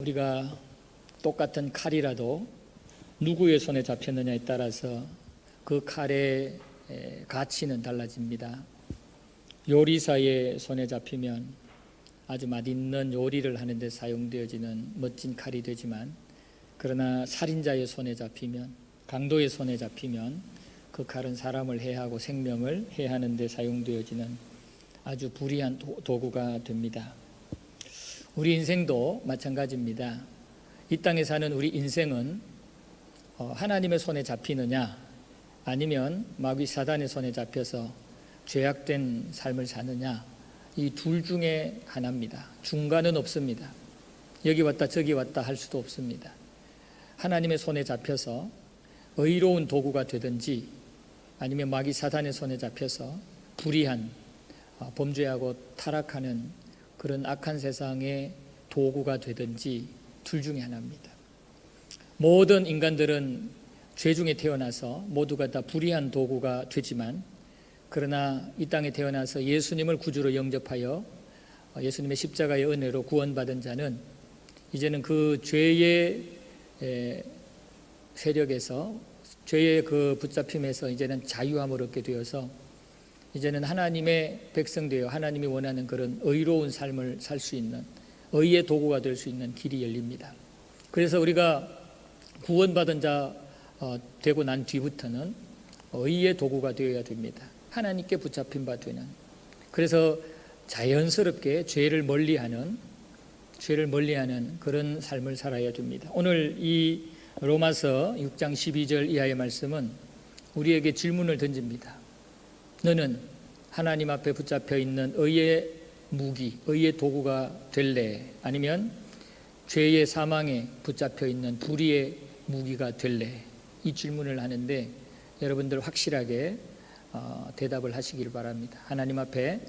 우리가 똑같은 칼이라도 누구의 손에 잡혔느냐에 따라서 그 칼의 가치는 달라집니다. 요리사의 손에 잡히면 아주 맛있는 요리를 하는 데 사용되어지는 멋진 칼이 되지만, 그러나 살인자의 손에 잡히면, 강도의 손에 잡히면 그 칼은 사람을 해하고 생명을 해하는 데 사용되어지는 아주 불의한 도구가 됩니다. 우리 인생도 마찬가지입니다. 이 땅에 사는 우리 인생은 하나님의 손에 잡히느냐, 아니면 마귀 사단의 손에 잡혀서 죄악된 삶을 사느냐, 이 둘 중에 하나입니다. 중간은 없습니다. 여기 왔다 저기 왔다 할 수도 없습니다. 하나님의 손에 잡혀서 의로운 도구가 되든지, 아니면 마귀 사단의 손에 잡혀서 불의한 범죄하고 타락하는 그런 악한 세상의 도구가 되든지, 둘 중에 하나입니다. 모든 인간들은 죄 중에 태어나서 모두가 다 불의한 도구가 되지만, 그러나 이 땅에 태어나서 예수님을 구주로 영접하여 예수님의 십자가의 은혜로 구원받은 자는 이제는 그 죄의 세력에서, 죄의 그 붙잡힘에서 이제는 자유함을 얻게 되어서 이제는 하나님의 백성 되어 하나님이 원하는 그런 의로운 삶을 살 수 있는, 의의 도구가 될 수 있는 길이 열립니다. 그래서 우리가 구원받은 자 되고 난 뒤부터는 의의 도구가 되어야 됩니다. 하나님께 붙잡힌 바 되는. 그래서 자연스럽게 죄를 멀리하는 그런 삶을 살아야 됩니다. 오늘 이 로마서 6장 12절 이하의 말씀은 우리에게 질문을 던집니다. 너는 하나님 앞에 붙잡혀 있는 의의 무기, 의의 도구가 될래? 아니면 죄의 사망에 붙잡혀 있는 불의의 무기가 될래? 이 질문을 하는데 여러분들 확실하게 대답을 하시길 바랍니다. 하나님 앞에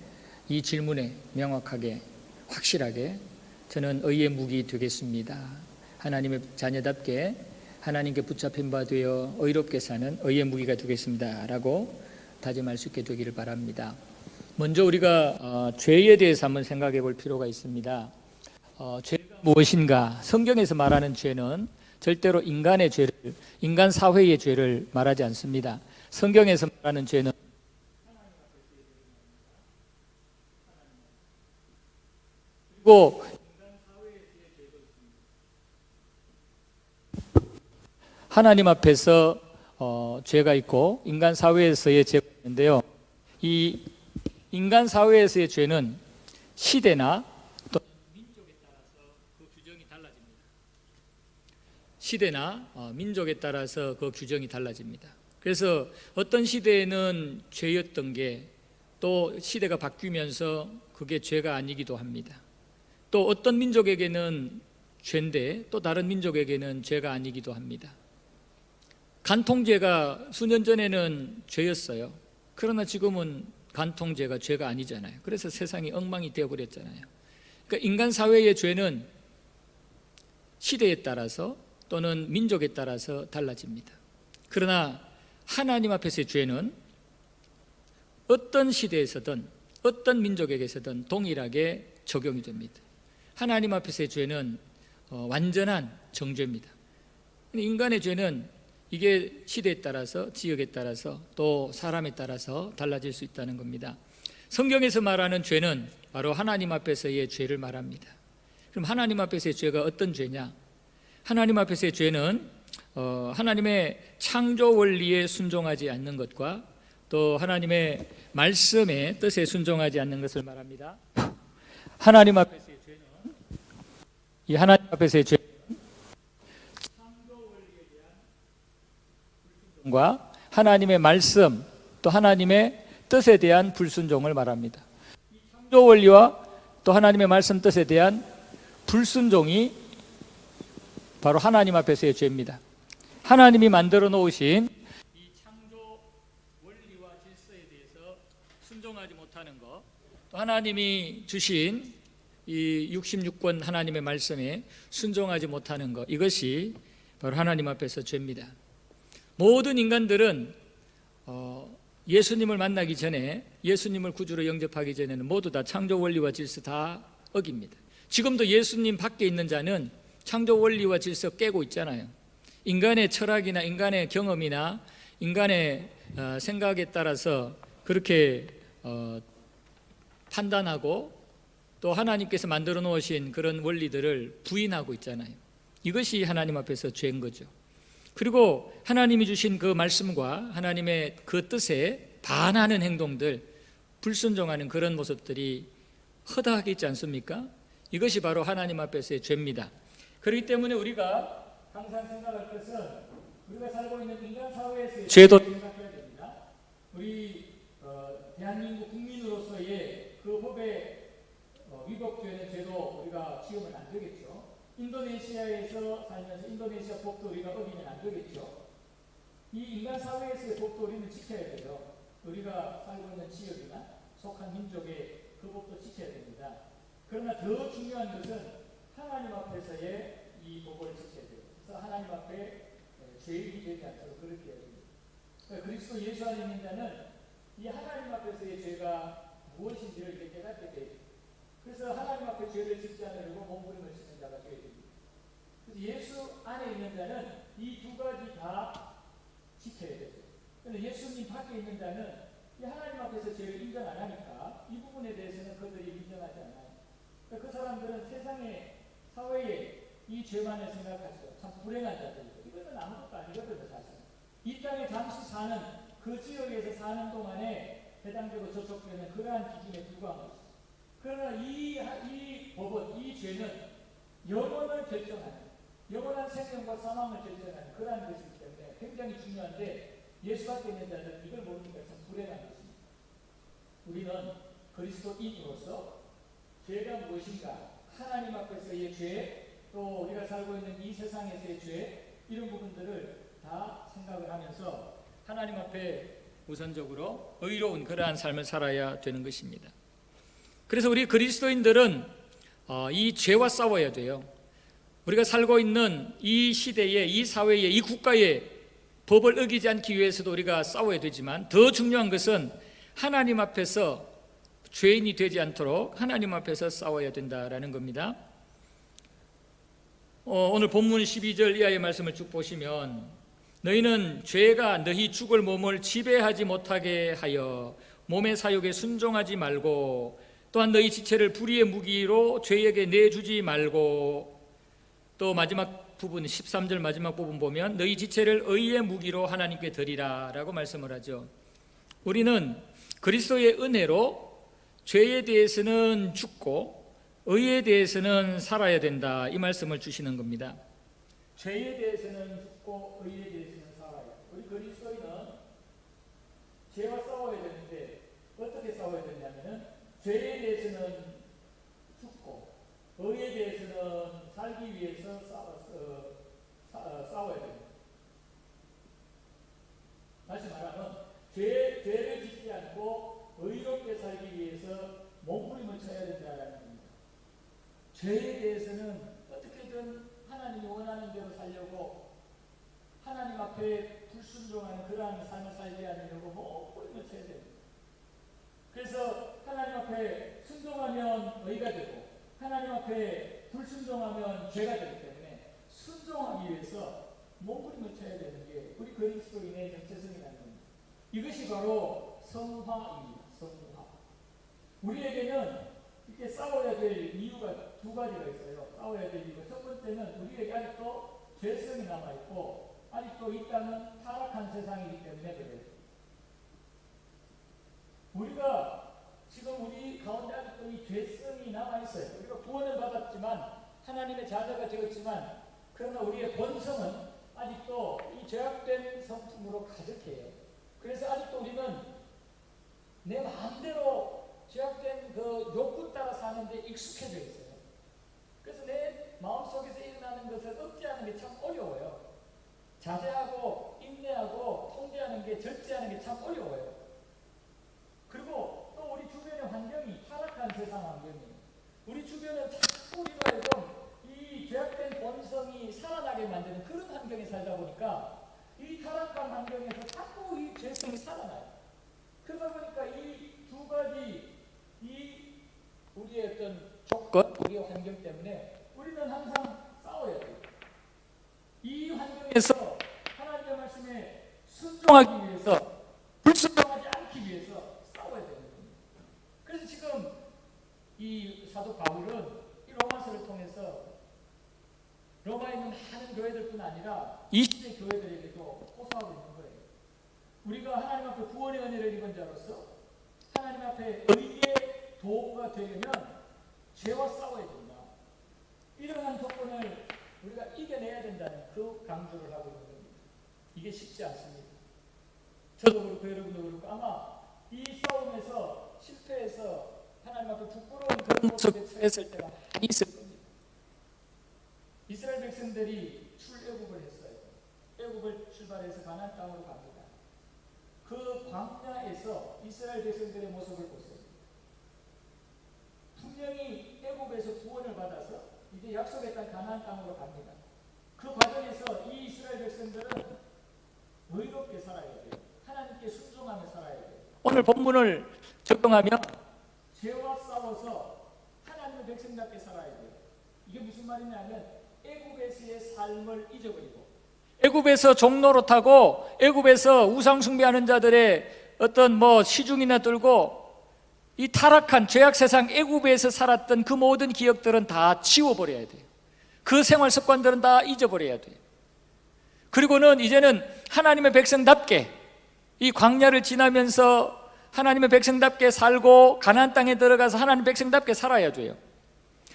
이 질문에 명확하게, 확실하게 저는 의의 무기 되겠습니다. 하나님의 자녀답게 하나님께 붙잡힌 바 되어 의롭게 사는 의의 무기가 되겠습니다 라고 다짐할 수 있게 되기를 바랍니다. 먼저 우리가 죄에 대해서 한번 생각해 볼 필요가 있습니다. 죄가 무엇인가? 성경에서 말하는 죄는 절대로 인간의 죄를, 인간 사회의 죄를 말하지 않습니다. 성경에서 말하는 죄는 그리고 하나님 앞에서 죄가 있고 인간 사회에서의 죄가 있는데요. 이 인간 사회에서의 죄는 시대나 또 민족에 따라서 그 규정이 달라집니다. 시대나 민족에 따라서 그 규정이 달라집니다. 그래서 어떤 시대에는 죄였던 게 또 시대가 바뀌면서 그게 죄가 아니기도 합니다. 또 어떤 민족에게는 죄인데 또 다른 민족에게는 죄가 아니기도 합니다. 간통죄가 수년 전에는 죄였어요. 그러나 지금은 간통죄가 죄가 아니잖아요. 그래서 세상이 엉망이 되어버렸잖아요. 그러니까 인간 사회의 죄는 시대에 따라서 또는 민족에 따라서 달라집니다. 그러나 하나님 앞에서의 죄는 어떤 시대에서든 어떤 민족에게서든 동일하게 적용이 됩니다. 하나님 앞에서의 죄는 완전한 정죄입니다. 인간의 죄는 이게 시대에 따라서, 지역에 따라서, 또 사람에 따라서 달라질 수 있다는 겁니다. 성경에서 말하는 죄는 바로 하나님 앞에서의 죄를 말합니다. 그럼 하나님 앞에서의 죄가 어떤 죄냐? 하나님 앞에서의 죄는 하나님의 창조 원리에 순종하지 않는 것과 또 하나님의 말씀의 뜻에 순종하지 않는 것을 말합니다. 하나님 앞에서의 죄는, 이 하나님 앞에서의 죄는 창조 원리에 대한 불순종과 하나님의 말씀 또 하나님의 뜻에 대한 불순종을 말합니다. 이 창조 원리와 또 하나님의 말씀 뜻에 대한 불순종이 바로 하나님 앞에서의 죄입니다. 하나님이 만들어 놓으신 이 창조 원리와 질서에 대해서 순종하지 못하는 것, 또 하나님이 주신 이 66권 하나님의 말씀에 순종하지 못하는 것, 이것이 바로 하나님 앞에서 죄입니다. 모든 인간들은 예수님을 만나기 전에, 예수님을 구주로 영접하기 전에는 모두 다 창조 원리와 질서 다 어깁니다. 지금도 예수님 밖에 있는 자는 창조 원리와 질서 깨고 있잖아요. 인간의 철학이나 인간의 경험이나 인간의 생각에 따라서 그렇게 판단하고 또 하나님께서 만들어 놓으신 그런 원리들을 부인하고 있잖아요. 이것이 하나님 앞에서 죄인 거죠. 그리고 하나님이 주신 그 말씀과 하나님의 그 뜻에 반하는 행동들, 불순종하는 그런 모습들이 허다하게 있지 않습니까? 이것이 바로 하나님 앞에서의 죄입니다. 그렇기 때문에 우리가 항상 생각할 것은 우리가 살고 있는 인간 사회에서의 죄도 생각해야 됩니다. 우리 대한민국 국민으로서의 그 법에 위법되는 죄도 우리가 지으면 안 되겠죠. 인도네시아에서 살면서 인도네시아 법도 우리가 어기면 안 되겠죠. 이 인간 사회에서의 법도 우리는 지켜야 돼요. 우리가 살고 있는 지역이나 속한 민족의 그 법도 지켜야 됩니다. 그러나 더 중요한 것은 하나님 앞에서의 이 법을 지켜야 돼요. 그래서 하나님 앞에 죄인이 되지 않도록 그렇게 해야 됩니다. 그러니까 그리스도 예수 안에 있는 자는 이 하나님 앞에서의 죄가 무엇인지를 이렇게 깨닫게 돼요. 그래서 하나님 앞에 죄를 짓지 않으려고 몸부림을 치는 자가 되어야 됩니다. 그래서 예수 안에 있는 자는 이 두 가지 다 지켜야 되죠. 그런데 예수님 밖에 있는 자는 이 하나님 앞에서 죄를 인정 안 하니까 이 부분에 대해서는 그들이 인정하지 않아요. 그러니까 그 사람들은 세상의 사회에 이 죄만을 생각하죠. 참 불행한 자들이죠. 이것은 아무것도 아니거든요, 사실. 이 땅에 잠시 사는 그 지역에서 사는 동안에 해당되고 저촉되는 그러한 기준에 불과한 것이죠. 그러나 이 법은, 이 죄는 영원을 결정하는, 영원한 생명과 사망을 결정하는 그러한 것이기 때문에 굉장히 중요한데 예수 밖에 있는 자는 이걸 모르니까 참 불행한 것입니다. 우리는 그리스도인으로서 죄가 무엇인가, 하나님 앞에서의 죄, 또 우리가 살고 있는 이 세상에서의 죄, 이런 부분들을 다 생각을 하면서 하나님 앞에 우선적으로 의로운 그러한 삶을 살아야 되는 것입니다. 그래서 우리 그리스도인들은 이 죄와 싸워야 돼요. 우리가 살고 있는 이 시대에, 이 사회에, 이 국가에 법을 어기지 않기 위해서도 우리가 싸워야 되지만 더 중요한 것은 하나님 앞에서 죄인이 되지 않도록 하나님 앞에서 싸워야 된다라는 겁니다. 오늘 본문 12절 이하의 말씀을 쭉 보시면 너희는 죄가 너희 죽을 몸을 지배하지 못하게 하여 몸의 사욕에 순종하지 말고 또한 너희 지체를 불의의 무기로 죄에게 내주지 말고 또 마지막 부분 13절 마지막 부분 보면 너희 지체를 의의 무기로 하나님께 드리라 라고 말씀을 하죠. 우리는 그리스도의 은혜로 죄에 대해서는 죽고 의에 대해서는 살아야 된다, 이 말씀을 주시는 겁니다. 죄에 대해서는 죽고 의에 대해서는 살아야. 우리 그리스도인은 죄와 싸워야 되는데 어떻게 싸워야 되냐면은 죄에 대해서는 죽고 의에 대해서는 살기 위해서 싸워야 됩니다. 다시 말하면 죄를 짓지 않고 의롭게 살기 위해서 몸부림을 쳐야 된다는 겁니다. 죄에 대해서는 어떻게든 하나님이 원하는 대로 살려고 하나님 앞에 불순종하는 그러한 삶을 살지 않으려고 몸부림을 쳐야 됩니다. 그래서 하나님 앞에 순종하면 의가 되고 하나님 앞에 불순종하면 죄가 되기 때문에 순종하기 위해서 몸부림을 쳐야 되는 게 우리 그리스도인의 정체성이라는 겁니다. 이것이 바로 성화입니다. 성화. 우리에게는 이렇게 싸워야 될 이유가 두 가지가 있어요. 싸워야 될 이유가 첫 번째는 우리에게 아직도 죄성이 남아있고 아직도 이 땅은 타락한 세상이기 때문에 그래요. 우리가 지금 우리 가운데 아직도 이 죄성이 남아있어요. 우리가 구원을 받았지만 하나님의 자녀가 되었지만 그러나 우리의 본성은 아직도 이 죄악된 성품으로 가득해요. 그래서 아직도 우리는 내 마음대로 죄악된 그 욕구 따라 사는데 익숙해져 있어요. 그래서 내 마음속에서 일어나는 것을 억제하는 게 참 어려워요. 자제하고 인내하고 통제하는 게, 절제하는 게 참 어려워요. 그리고 또 우리 주변의 환경이 타락한 세상 환경이에요. 우리 주변은 자꾸 우리가 이 죄악된 본성이 살아나게 만드는 그런 환경에 살다 보니까 이 타락한 환경에서 자꾸 이 죄성이 살아나요. 그러다 보니까 이 두 가지, 이 우리의 어떤 조건, 우리의 환경 때문에 우리는 항상 싸워야 돼요. 순종하기 위해서, 불순종하지 않기 위해서 싸워야 되는 겁니다. 그래서 지금 이 사도 바울은 이 로마서를 통해서 로마에 있는 많은 교회들뿐 아니라 이 시대 교회들에게도 호소하고 있는 거예요. 우리가 하나님 앞에 구원의 은혜를 입은 자로서 하나님 앞에 의의 도구가 되려면 죄와 싸워야 된다. 이러한 조건을 우리가 이겨내야 된다는 그 강조를 하고 있는 겁니다. 이게 쉽지 않습니다. 저도 그렇고 여러분도 그렇고 아마 이 싸움에서 실패해서 하나님 앞에 부끄러운 그런 모습에 처했을 때가 많이 있을 겁니다. 이스라엘 백성들이 출애굽을 했어요. 애굽을 출발해서 가나안 땅으로 갑니다. 그 광야에서 이스라엘 백성들의 모습을 보세요. 분명히 애굽에서 구원을 받아서 이제 약속의 땅 가나안 땅으로 갑니다. 그 과정에서 이 이스라엘 백성들은 의롭게 살아야 돼요. 하나님께 순종하며 살아야 돼요. 오늘 본문을 적용하면 죄와 싸워서 하나님의 백성답게 살아야 돼요. 이게 무슨 말이냐면 애굽에서의 삶을 잊어버리고, 애굽에서 종로로 타고 애굽에서 우상 숭배하는 자들의 어떤 시중이나 들고 이 타락한 죄악 세상 애굽에서 살았던 그 모든 기억들은 다 지워버려야 돼요. 그 생활 습관들은 다 잊어버려야 돼요. 그리고는 이제는 하나님의 백성답게 이 광야를 지나면서 하나님의 백성답게 살고 가나안 땅에 들어가서 하나님의 백성답게 살아야 돼요.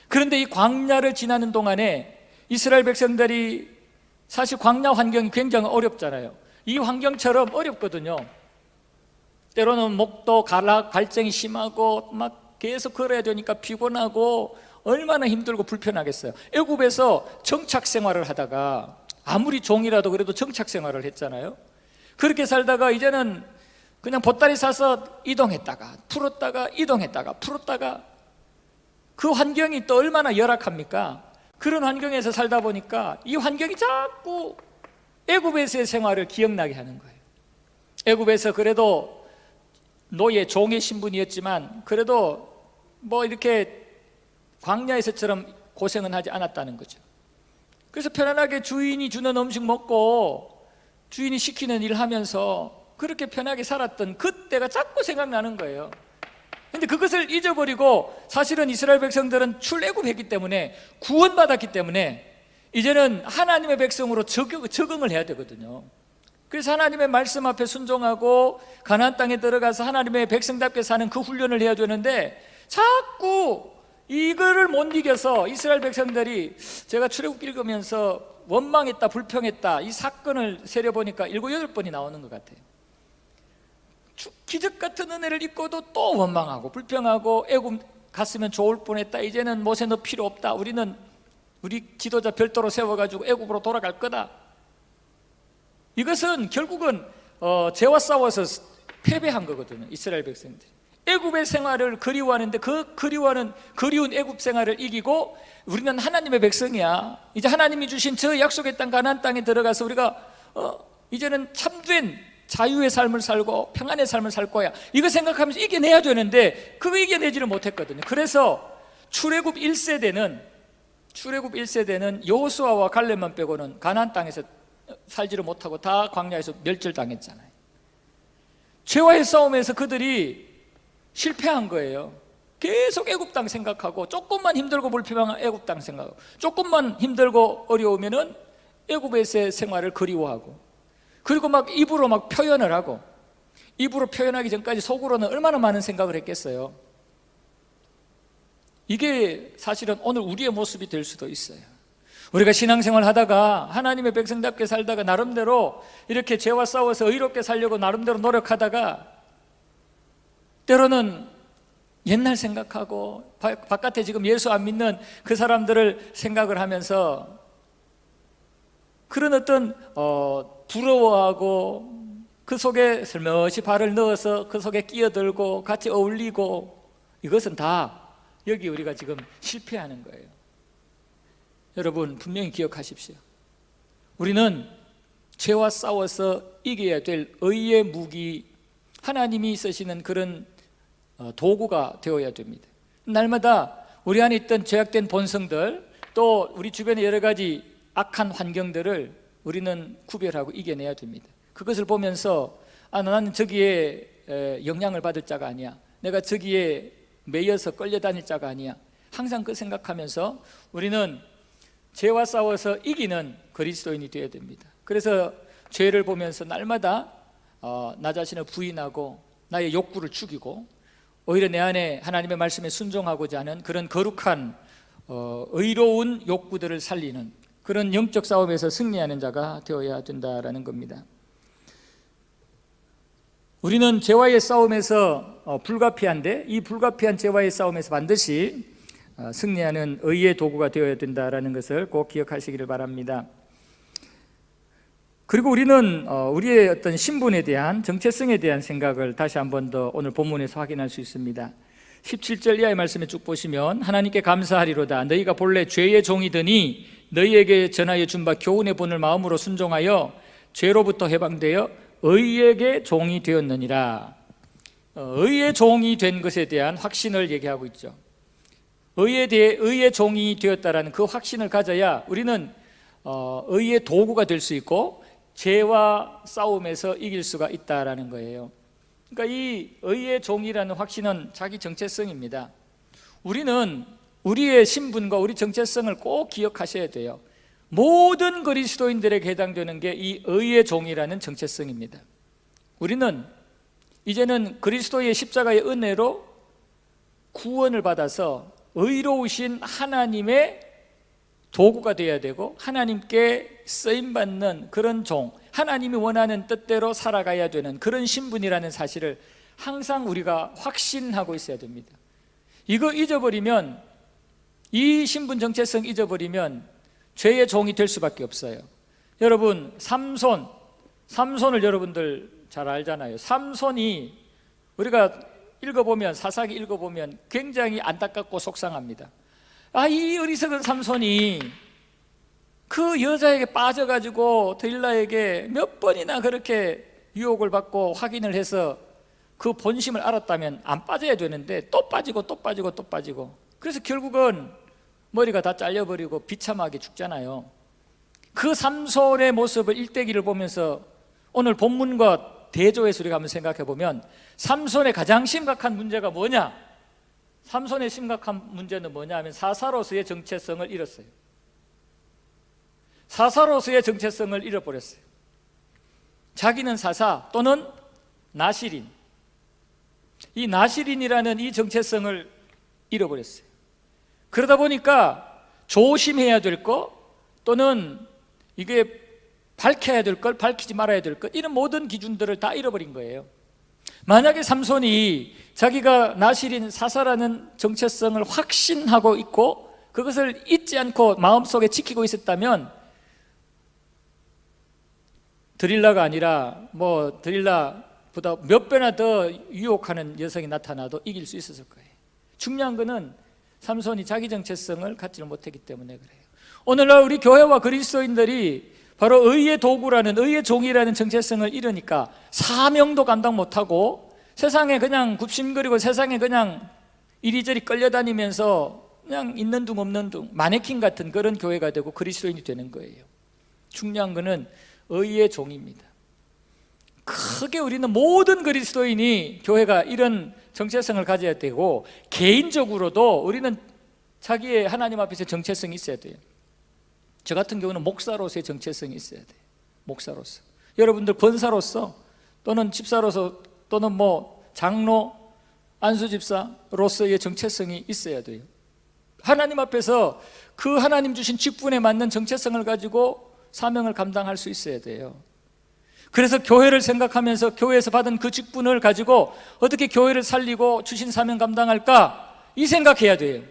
그런데 이 광야를 지나는 동안에 이스라엘 백성들이 사실 광야 환경이 굉장히 어렵잖아요. 이 환경처럼 어렵거든요. 때로는 목도 갈증이 심하고 막 계속 걸어야 되니까 피곤하고 얼마나 힘들고 불편하겠어요. 애굽에서 정착 생활을 하다가 아무리 종이라도 그래도 정착 생활을 했잖아요. 그렇게 살다가 이제는 그냥 보따리 싸서 이동했다가 풀었다가 이동했다가 풀었다가 그 환경이 또 얼마나 열악합니까? 그런 환경에서 살다 보니까 이 환경이 자꾸 애굽에서의 생활을 기억나게 하는 거예요. 애굽에서 그래도 노예 종의 신분이었지만 그래도 이렇게 광야에서처럼 고생은 하지 않았다는 거죠. 그래서 편안하게 주인이 주는 음식 먹고 주인이 시키는 일 하면서 그렇게 편하게 살았던 그때가 자꾸 생각나는 거예요. 근데 그것을 잊어버리고 사실은 이스라엘 백성들은 출애굽했기 때문에 구원받았기 때문에 이제는 하나님의 백성으로 적응을 해야 되거든요. 그래서 하나님의 말씀 앞에 순종하고 가나안 땅에 들어가서 하나님의 백성답게 사는 그 훈련을 해야 되는데 자꾸 이거를 못 이겨서 이스라엘 백성들이 제가 출애굽 읽으면서 원망했다 불평했다 이 사건을 세려보니까 7, 8번이 나오는 것 같아요. 기적 같은 은혜를 입고도 또 원망하고 불평하고 애굽 갔으면 좋을 뻔했다. 이제는 모세 너 필요 없다. 우리 지도자 별도로 세워가지고 애굽으로 돌아갈 거다. 이것은 결국은 죄와 싸워서 패배한 거거든요. 이스라엘 백성들이 애굽의 생활을 그리워하는데 그 그리운 애굽 생활을 이기고 우리는 하나님의 백성이야. 이제 하나님이 주신 저 약속의 땅 가나안 땅에 들어가서 우리가 이제는 참된 자유의 삶을 살고 평안의 삶을 살 거야. 이거 생각하면서 이겨내야 되는데 그거 이겨내지를 못했거든요. 그래서 출애굽 1세대는 여호수아와 갈렙만 빼고는 가나안 땅에서 살지를 못하고 다 광야에서 멸절당했잖아요. 죄와의 싸움에서 그들이 실패한 거예요. 계속 애굽 땅 생각하고 조금만 힘들고 불편한 애굽 땅 생각하고 조금만 힘들고 어려우면은 애굽에서의 생활을 그리워하고 그리고 막 입으로 막 표현을 하고 입으로 표현하기 전까지 속으로는 얼마나 많은 생각을 했겠어요. 이게 사실은 오늘 우리의 모습이 될 수도 있어요. 우리가 신앙생활 하다가 하나님의 백성답게 살다가 나름대로 이렇게 죄와 싸워서 의롭게 살려고 나름대로 노력하다가 때로는 옛날 생각하고 바깥에 지금 예수 안 믿는 그 사람들을 생각을 하면서 그런 어떤 부러워하고 그 속에 슬며시 발을 넣어서 그 속에 끼어들고 같이 어울리고 이것은 다 여기 우리가 지금 실패하는 거예요. 여러분 분명히 기억하십시오. 우리는 죄와 싸워서 이겨야 될 의의 무기 하나님이 쓰시는 그런 도구가 되어야 됩니다. 날마다 우리 안에 있던 죄악된 본성들 또 우리 주변의 여러 가지 악한 환경들을 우리는 구별하고 이겨내야 됩니다. 그것을 보면서 나는 저기에 영향을 받을 자가 아니야, 내가 저기에 매여서 끌려다닐 자가 아니야, 항상 그 생각하면서 우리는 죄와 싸워서 이기는 그리스도인이 되어야 됩니다. 그래서 죄를 보면서 날마다 나 자신을 부인하고 나의 욕구를 죽이고 오히려 내 안에 하나님의 말씀에 순종하고자 하는 그런 거룩한 의로운 욕구들을 살리는 그런 영적 싸움에서 승리하는 자가 되어야 된다라는 겁니다. 우리는 죄와의 싸움에서 불가피한데 이 불가피한 죄와의 싸움에서 반드시 승리하는 의의 도구가 되어야 된다라는 것을 꼭 기억하시기를 바랍니다. 그리고 우리는 우리의 어떤 신분에 대한, 정체성에 대한 생각을 다시 한 번 더 오늘 본문에서 확인할 수 있습니다. 17절 이하의 말씀에 쭉 보시면 하나님께 감사하리로다. 너희가 본래 죄의 종이더니 너희에게 전하여 준 바 교훈의 본을 마음으로 순종하여 죄로부터 해방되어 의에게 종이 되었느니라. 의의 종이 된 것에 대한 확신을 얘기하고 있죠. 의에 대해 의의 종이 되었다라는 그 확신을 가져야 우리는 의의 도구가 될 수 있고 죄와 싸움에서 이길 수가 있다라는 거예요. 그러니까 이 의의 종이라는 확신은 자기 정체성입니다. 우리는 우리의 신분과 우리 정체성을 꼭 기억하셔야 돼요. 모든 그리스도인들에게 해당되는 게 이 의의 종이라는 정체성입니다. 우리는 이제는 그리스도의 십자가의 은혜로 구원을 받아서 의로우신 하나님의 도구가 되어야 되고 하나님께 쓰임받는 그런 종, 하나님이 원하는 뜻대로 살아가야 되는 그런 신분이라는 사실을 항상 우리가 확신하고 있어야 됩니다. 이거 잊어버리면, 이 신분 정체성 잊어버리면 죄의 종이 될 수밖에 없어요. 여러분, 삼손을 여러분들 잘 알잖아요. 삼손이 우리가 읽어보면, 사사기 읽어보면 굉장히 안타깝고 속상합니다. 이 어리석은 삼손이 그 여자에게 빠져가지고 들릴라에게 몇 번이나 그렇게 유혹을 받고 확인을 해서 그 본심을 알았다면 안 빠져야 되는데 또 빠지고 또 빠지고 또 빠지고, 그래서 결국은 머리가 다 잘려버리고 비참하게 죽잖아요. 그 삼손의 모습을, 일대기를 보면서 오늘 본문과 대조해서 우리가 한번 생각해 보면 삼손의 가장 심각한 문제가 뭐냐? 삼손의 심각한 문제는 뭐냐 하면 사사로서의 정체성을 잃었어요. 사사로서의 정체성을 잃어버렸어요. 자기는 사사 또는 나실인, 이 나실인이라는 이 정체성을 잃어버렸어요. 그러다 보니까 조심해야 될 것, 또는 이게 밝혀야 될 걸, 밝히지 말아야 될 것, 이런 모든 기준들을 다 잃어버린 거예요. 만약에 삼손이 자기가 나실인 사사라는 정체성을 확신하고 있고 그것을 잊지 않고 마음속에 지키고 있었다면 드릴라가 아니라 드릴라보다 몇 배나 더 유혹하는 여성이 나타나도 이길 수 있었을 거예요. 중요한 것은 삼손이 자기 정체성을 갖지를 못했기 때문에 그래요. 오늘날 우리 교회와 그리스도인들이 바로 의의 도구라는, 의의 종이라는 정체성을 잃으니까 사명도 감당 못하고 세상에 그냥 굽신거리고 세상에 그냥 이리저리 끌려다니면서 그냥 있는 둥 없는 둥 마네킹 같은 그런 교회가 되고 그리스도인이 되는 거예요. 중요한 것은 의의 종입니다. 크게 우리는 모든 그리스도인이, 교회가 이런 정체성을 가져야 되고 개인적으로도 우리는 자기의 하나님 앞에서 정체성이 있어야 돼요. 저 같은 경우는 목사로서의 정체성이 있어야 돼요. 목사로서, 여러분들 권사로서 또는 집사로서 또는 장로, 안수집사로서의 정체성이 있어야 돼요. 하나님 앞에서 그 하나님 주신 직분에 맞는 정체성을 가지고 사명을 감당할 수 있어야 돼요. 그래서 교회를 생각하면서 교회에서 받은 그 직분을 가지고 어떻게 교회를 살리고 주신 사명 감당할까, 이 생각해야 돼요.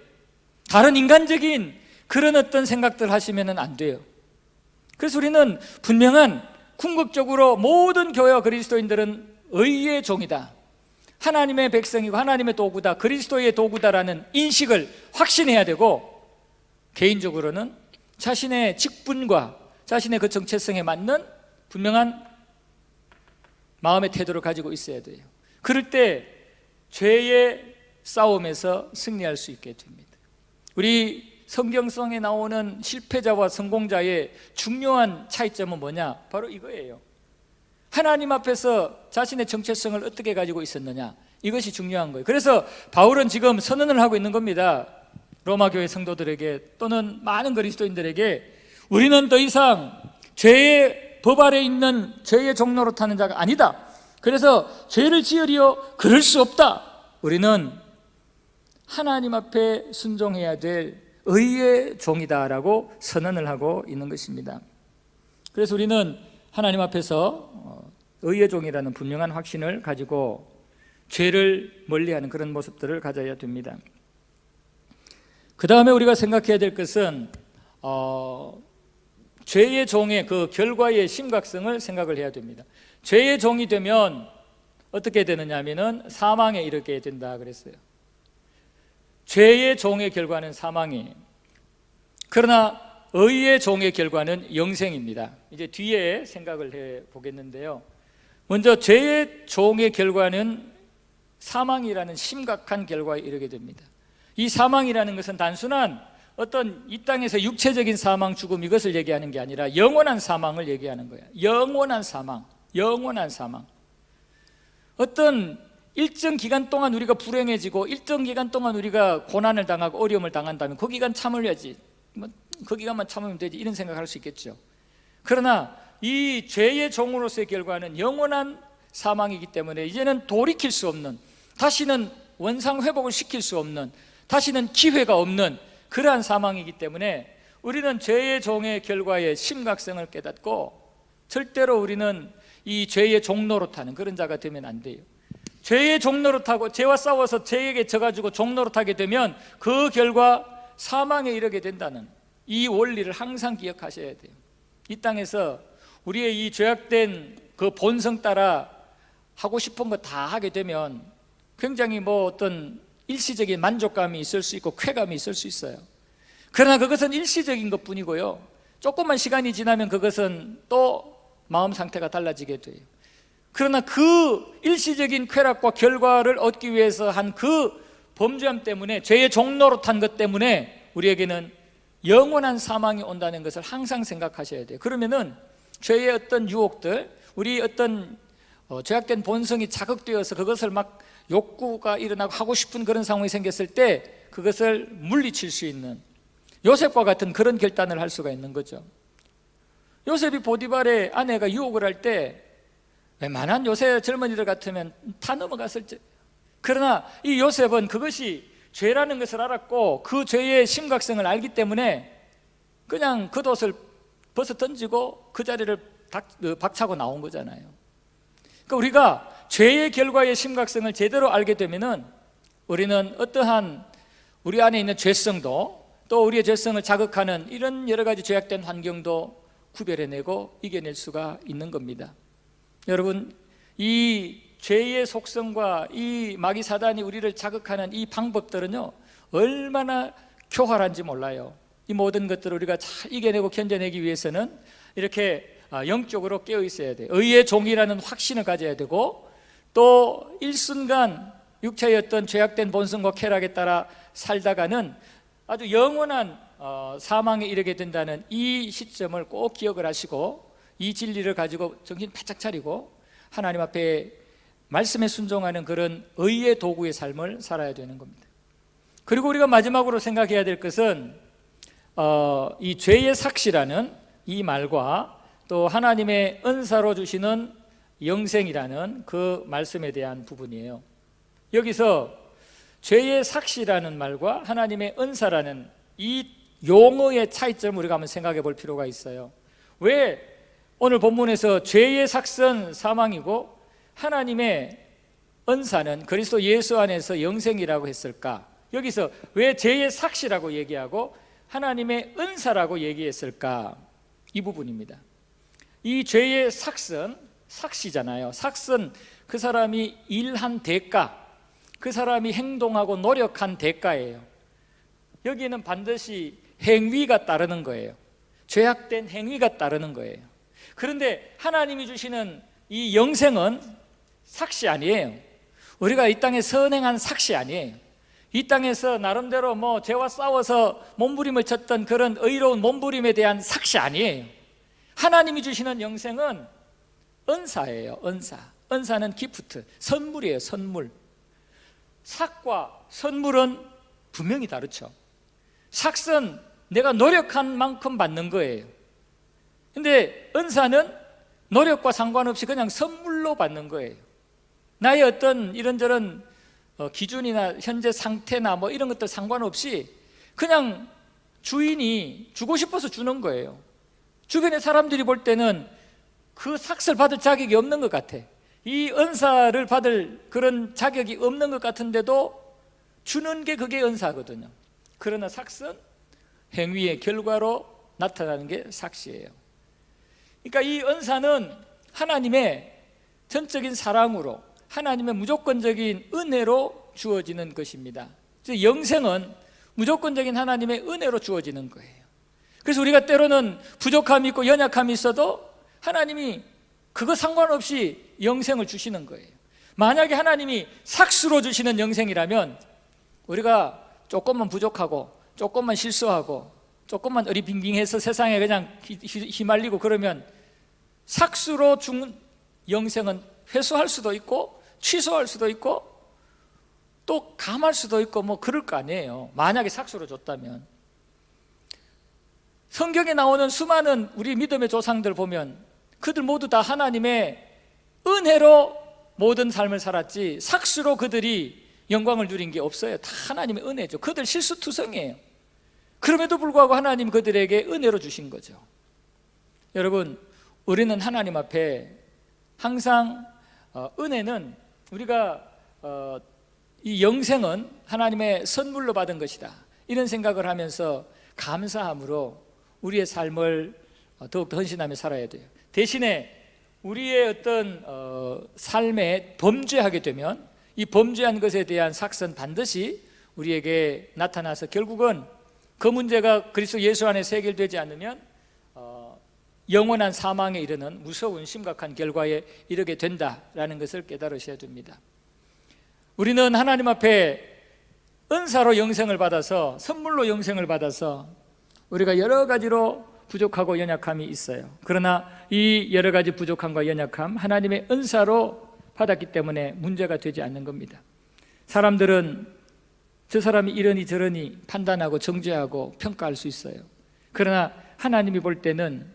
다른 인간적인 그런 어떤 생각들 하시면 안 돼요. 그래서 우리는 분명한, 궁극적으로 모든 교회와 그리스도인들은 의의 종이다, 하나님의 백성이고 하나님의 도구다, 그리스도의 도구다라는 인식을 확신해야 되고, 개인적으로는 자신의 직분과 자신의 그 정체성에 맞는 분명한 마음의 태도를 가지고 있어야 돼요. 그럴 때 죄의 싸움에서 승리할 수 있게 됩니다. 우리 성경성에 나오는 실패자와 성공자의 중요한 차이점은 뭐냐? 바로 이거예요. 하나님 앞에서 자신의 정체성을 어떻게 가지고 있었느냐, 이것이 중요한 거예요. 그래서 바울은 지금 선언을 하고 있는 겁니다. 로마 교회 성도들에게 또는 많은 그리스도인들에게 우리는 더 이상 죄의 법 아래 있는 죄의 종로로 타는 자가 아니다. 그래서 죄를 지으리요 그럴 수 없다. 우리는 하나님 앞에 순종해야 될 의의 종이다라고 선언을 하고 있는 것입니다. 그래서 우리는 하나님 앞에서 의의 종이라는 분명한 확신을 가지고 죄를 멀리하는 그런 모습들을 가져야 됩니다. 그 다음에 우리가 생각해야 될 것은 죄의 종의 그 결과의 심각성을 생각을 해야 됩니다. 죄의 종이 되면 어떻게 되느냐 하면은 사망에 이르게 된다 그랬어요. 죄의 종의 결과는 사망이에요. 그러나 의의 종의 결과는 영생입니다. 이제 뒤에 생각을 해 보겠는데요. 먼저 죄의 종의 결과는 사망이라는 심각한 결과에 이르게 됩니다. 이 사망이라는 것은 단순한 어떤 이 땅에서 육체적인 사망, 죽음 이것을 얘기하는 게 아니라 영원한 사망을 얘기하는 거예요. 영원한 사망, 영원한 사망. 어떤 일정 기간 동안 우리가 불행해지고 일정 기간 동안 우리가 고난을 당하고 어려움을 당한다면 그 기간 참으려지, 그 기간만 참으면 되지, 이런 생각을 할 수 있겠죠. 그러나 이 죄의 종으로서의 결과는 영원한 사망이기 때문에 이제는 돌이킬 수 없는, 다시는 원상 회복을 시킬 수 없는, 다시는 기회가 없는 그러한 사망이기 때문에 우리는 죄의 종의 결과의 심각성을 깨닫고 절대로 우리는 이 죄의 종로로 타는 그런 자가 되면 안 돼요. 죄의 종로로 타고 죄와 싸워서 죄에게 져가지고 종로로 타게 되면 그 결과 사망에 이르게 된다는 이 원리를 항상 기억하셔야 돼요. 이 땅에서 우리의 이 죄악된 그 본성 따라 하고 싶은 거 다 하게 되면 굉장히 어떤 일시적인 만족감이 있을 수 있고 쾌감이 있을 수 있어요. 그러나 그것은 일시적인 것 뿐이고요, 조금만 시간이 지나면 그것은 또 마음 상태가 달라지게 돼요. 그러나 그 일시적인 쾌락과 결과를 얻기 위해서 한 그 범죄함 때문에, 죄의 종로로 탄 것 때문에 우리에게는 영원한 사망이 온다는 것을 항상 생각하셔야 돼요. 그러면은 죄의 어떤 유혹들, 우리 어떤 죄악된 본성이 자극되어서 그것을 막 욕구가 일어나고 하고 싶은 그런 상황이 생겼을 때 그것을 물리칠 수 있는 요셉과 같은 그런 결단을 할 수가 있는 거죠. 요셉이 보디발의 아내가 유혹을 할 때 웬만한 요새 젊은이들 같으면 다 넘어갔을 때, 그러나 이 요셉은 그것이 죄라는 것을 알았고 그 죄의 심각성을 알기 때문에 그냥 겉옷을 벗어 던지고 그 자리를 박차고 나온 거잖아요. 그러니까 우리가 죄의 결과의 심각성을 제대로 알게 되면은 우리는 어떠한 우리 안에 있는 죄성도 또 우리의 죄성을 자극하는 이런 여러 가지 죄악된 환경도 구별해내고 이겨낼 수가 있는 겁니다. 여러분, 이 죄의 속성과 이 마귀 사단이 우리를 자극하는 이 방법들은요 얼마나 교활한지 몰라요. 이 모든 것들을 우리가 잘 이겨내고 견뎌내기 위해서는 이렇게 영적으로 깨어 있어야 돼요. 의의 종이라는 확신을 가져야 되고, 또 일순간 육체의 어떤 죄악된 본성과 쾌락에 따라 살다가는 아주 영원한 사망에 이르게 된다는 이 시점을 꼭 기억을 하시고 이 진리를 가지고 정신 바짝 차리고 하나님 앞에 말씀에 순종하는 그런 의의 도구의 삶을 살아야 되는 겁니다. 그리고 우리가 마지막으로 생각해야 될 것은 이 죄의 삭시라는 이 말과 또 하나님의 은사로 주시는 영생이라는 그 말씀에 대한 부분이에요. 여기서 죄의 삭시라는 말과 하나님의 은사라는 이 용어의 차이점을 우리가 한번 생각해 볼 필요가 있어요. 왜 오늘 본문에서 죄의 삭은 사망이고 하나님의 은사는 그리스도 예수 안에서 영생이라고 했을까? 여기서 왜 죄의 삭시라고 얘기하고 하나님의 은사라고 얘기했을까? 이 부분입니다. 이 죄의 삭은 삭시잖아요. 삭은 그 사람이 일한 대가, 그 사람이 행동하고 노력한 대가예요. 여기에는 반드시 행위가 따르는 거예요. 죄악된 행위가 따르는 거예요. 그런데 하나님이 주시는 이 영생은 삭시 아니에요. 우리가 이 땅에 선행한 삭시 아니에요. 이 땅에서 나름대로 죄와 싸워서 몸부림을 쳤던 그런 의로운 몸부림에 대한 삭시 아니에요. 하나님이 주시는 영생은 은사예요. 은사는 기프트, 선물이에요. 선물. 삭과 선물은 분명히 다르죠. 삭은 내가 노력한 만큼 받는 거예요. 근데 은사는 노력과 상관없이 그냥 선물로 받는 거예요. 나의 어떤 이런저런 기준이나 현재 상태나 뭐 이런 것들 상관없이 그냥 주인이 주고 싶어서 주는 거예요. 주변의 사람들이 볼 때는 그 삭을 받을 자격이 없는 것 같아. 이 은사를 받을 그런 자격이 없는 것 같은데도 주는 게 그게 은사거든요. 그러나 삭은 행위의 결과로 나타나는 게 삭시예요. 그러니까 이 은사는 하나님의 전적인 사랑으로, 하나님의 무조건적인 은혜로 주어지는 것입니다. 즉 영생은 무조건적인 하나님의 은혜로 주어지는 거예요. 그래서 우리가 때로는 부족함이 있고 연약함이 있어도 하나님이 그거 상관없이 영생을 주시는 거예요. 만약에 하나님이 삭수로 주시는 영생이라면 우리가 조금만 부족하고 조금만 실수하고 조금만 어리빙빙해서 세상에 그냥 휘말리고 그러면 삭수로 준 영생은 회수할 수도 있고 취소할 수도 있고 또 감할 수도 있고 뭐 그럴 거 아니에요. 만약에 삭수로 줬다면. 성경에 나오는 수많은 우리 믿음의 조상들 보면 그들 모두 다 하나님의 은혜로 모든 삶을 살았지 삭수로 그들이 영광을 누린 게 없어요. 다 하나님의 은혜죠. 그들 실수투성이에요. 그럼에도 불구하고 하나님 그들에게 은혜로 주신 거죠. 여러분, 우리는 하나님 앞에 항상 은혜는 우리가 이 영생은 하나님의 선물로 받은 것이다, 이런 생각을 하면서 감사함으로 우리의 삶을 더욱더 헌신하며 살아야 돼요. 대신에 우리의 어떤 삶에 범죄하게 되면 이 범죄한 것에 대한 삭은 반드시 우리에게 나타나서 결국은 그 문제가 그리스도 예수 안에서 해결되지 않으면 영원한 사망에 이르는 무서운 심각한 결과에 이르게 된다라는 것을 깨달으셔야 됩니다. 우리는 하나님 앞에 은사로 영생을 받아서, 선물로 영생을 받아서 우리가 여러 가지로 부족하고 연약함이 있어요. 그러나 이 여러 가지 부족함과 연약함 하나님의 은사로 받았기 때문에 문제가 되지 않는 겁니다. 사람들은 저 사람이 이러니 저러니 판단하고 정죄하고 평가할 수 있어요. 그러나 하나님이 볼 때는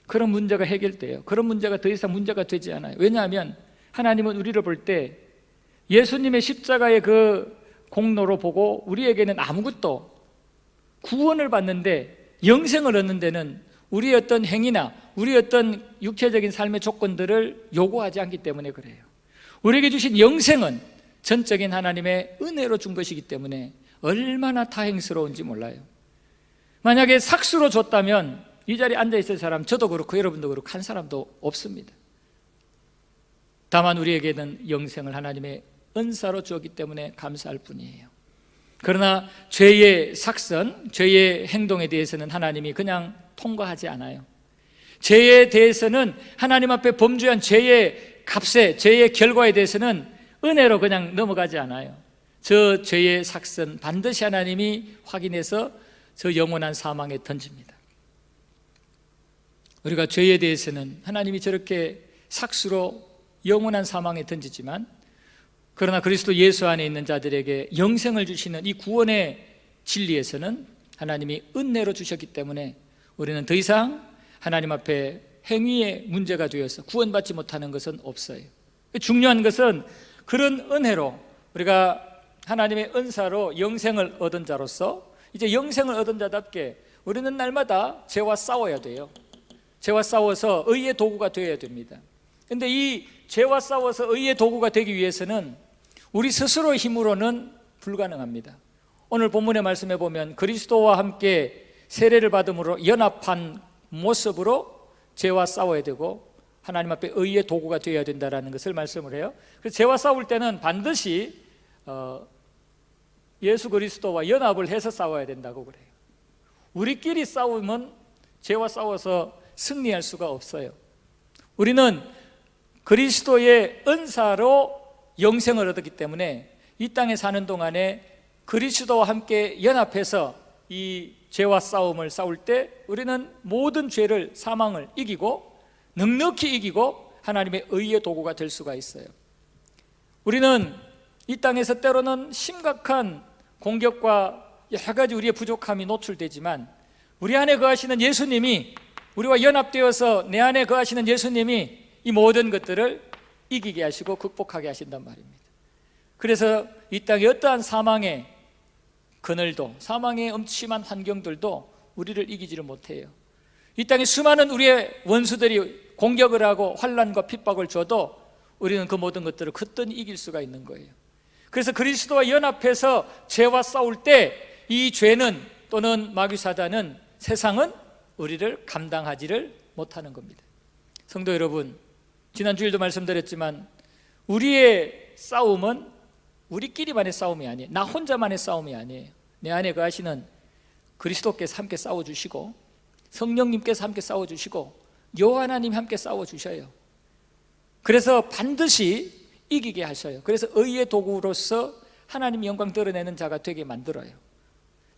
그런 문제가 해결돼요. 그런 문제가 더 이상 문제가 되지 않아요. 왜냐하면 하나님은 우리를 볼 때 예수님의 십자가의 그 공로로 보고 우리에게는 아무것도, 구원을 받는데 영생을 얻는 데는 우리의 어떤 행위나 우리의 어떤 육체적인 삶의 조건들을 요구하지 않기 때문에 그래요. 우리에게 주신 영생은 전적인 하나님의 은혜로 준 것이기 때문에 얼마나 다행스러운지 몰라요. 만약에 삭수로 줬다면 이 자리에 앉아있을 사람, 저도 그렇고 여러분도 그렇고 한 사람도 없습니다. 다만 우리에게는 영생을 하나님의 은사로 주었기 때문에 감사할 뿐이에요. 그러나 죄의 삭선, 죄의 행동에 대해서는 하나님이 그냥 통과하지 않아요. 죄에 대해서는 하나님 앞에 범죄한 죄의 값에, 죄의 결과에 대해서는 은혜로 그냥 넘어가지 않아요. 저 죄의 삭선 반드시 하나님이 확인해서 저 영원한 사망에 던집니다. 우리가 죄에 대해서는 하나님이 저렇게 삭수로 영원한 사망에 던지지만, 그러나 그리스도 예수 안에 있는 자들에게 영생을 주시는 이 구원의 진리에서는 하나님이 은혜로 주셨기 때문에 우리는 더 이상 하나님 앞에 행위의 문제가 되어서 구원받지 못하는 것은 없어요. 중요한 것은 그런 은혜로 우리가 하나님의 은사로 영생을 얻은 자로서 이제 영생을 얻은 자답게 우리는 날마다 죄와 싸워야 돼요. 죄와 싸워서 의의 도구가 되어야 됩니다. 그런데 이 죄와 싸워서 의의 도구가 되기 위해서는 우리 스스로의 힘으로는 불가능합니다. 오늘 본문의 말씀에 보면 그리스도와 함께 세례를 받음으로 연합한 모습으로 죄와 싸워야 되고 하나님 앞에 의의 도구가 되어야 된다는 것을 말씀을 해요. 그래서 죄와 싸울 때는 반드시 예수 그리스도와 연합을 해서 싸워야 된다고 그래요. 우리끼리 싸우면 죄와 싸워서 승리할 수가 없어요. 우리는 그리스도의 은사로 영생을 얻었기 때문에 이 땅에 사는 동안에 그리스도와 함께 연합해서 이 죄와 싸움을 싸울 때 우리는 모든 죄를, 사망을 이기고 넉넉히 이기고 하나님의 의의 도구가 될 수가 있어요. 우리는 이 땅에서 때로는 심각한 공격과 여러 가지 우리의 부족함이 노출되지만 우리 안에 거하시는 예수님이, 우리와 연합되어서 내 안에 거하시는 예수님이 이 모든 것들을 이기게 하시고 극복하게 하신단 말입니다. 그래서 이 땅의 어떠한 사망의 그늘도, 사망의 음침한 환경들도 우리를 이기지를 못해요. 이 땅에 수많은 우리의 원수들이 공격을 하고 환난과 핍박을 줘도 우리는 그 모든 것들을 거뜬히 이길 수가 있는 거예요. 그래서 그리스도와 연합해서 죄와 싸울 때 이 죄는, 또는 마귀 사단은, 세상은 우리를 감당하지를 못하는 겁니다. 성도 여러분, 지난 주일도 말씀드렸지만 우리의 싸움은 우리끼리만의 싸움이 아니에요. 나 혼자만의 싸움이 아니에요. 내 안에 거하시는 그리스도께서 함께 싸워주시고, 성령님께서 함께 싸워주시고, 여호와 하나님이 함께 싸워주셔요. 그래서 반드시 이기게 하셔요. 그래서 의의 도구로서 하나님 영광 드러내는 자가 되게 만들어요.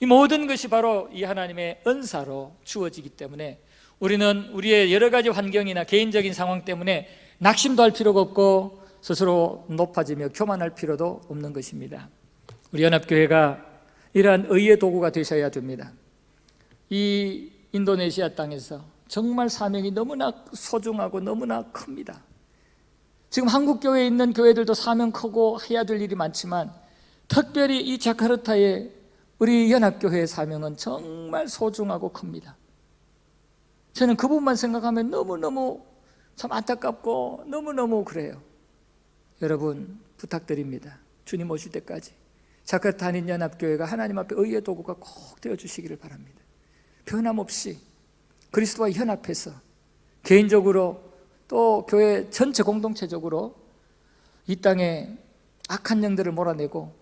이 모든 것이 바로 이 하나님의 은사로 주어지기 때문에 우리는 우리의 여러 가지 환경이나 개인적인 상황 때문에 낙심도 할 필요가 없고 스스로 높아지며 교만할 필요도 없는 것입니다. 우리 연합교회가 이러한 의의 도구가 되셔야 됩니다. 이 인도네시아 땅에서 정말 사명이 너무나 소중하고 너무나 큽니다. 지금 한국교회에 있는 교회들도 사명 크고 해야 될 일이 많지만 특별히 이 자카르타의 우리 연합교회의 사명은 정말 소중하고 큽니다. 저는 그 부분만 생각하면 너무너무 참 안타깝고 너무너무 그래요. 여러분 부탁드립니다. 주님 오실 때까지 자카르타 한인연합교회가 하나님 앞에 의의 도구가 꼭 되어주시기를 바랍니다. 변함없이 그리스도와 연합해서 개인적으로 또 교회 전체 공동체적으로 이 땅에 악한 영들을 몰아내고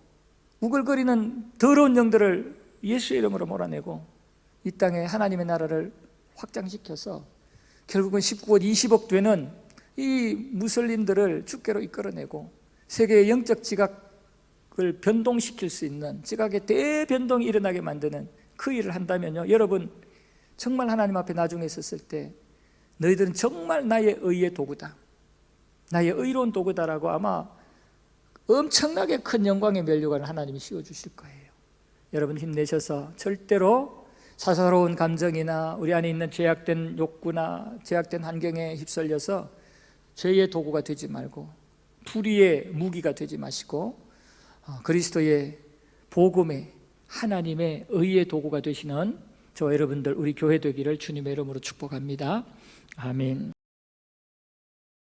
우글거리는 더러운 영들을 예수의 이름으로 몰아내고 이 땅에 하나님의 나라를 확장시켜서 결국은 19억 20억 되는 이 무슬림들을 주께로 이끌어내고 세계의 영적 지각을 변동시킬 수 있는, 지각의 대변동이 일어나게 만드는 그 일을 한다면요, 여러분 정말 하나님 앞에 나중에 섰을 때 너희들은 정말 나의 의의 도구다, 나의 의로운 도구다라고 아마 엄청나게 큰 영광의 면류관을 하나님이 씌워주실 거예요. 여러분 힘내셔서 절대로 사사로운 감정이나 우리 안에 있는 죄악된 욕구나 죄악된 환경에 휩쓸려서 죄의 도구가 되지 말고 불의의 무기가 되지 마시고 그리스도의 복음의 하나님의 의의 도구가 되시는 저와 여러분들 우리 교회 되기를 주님의 이름으로 축복합니다. 아멘.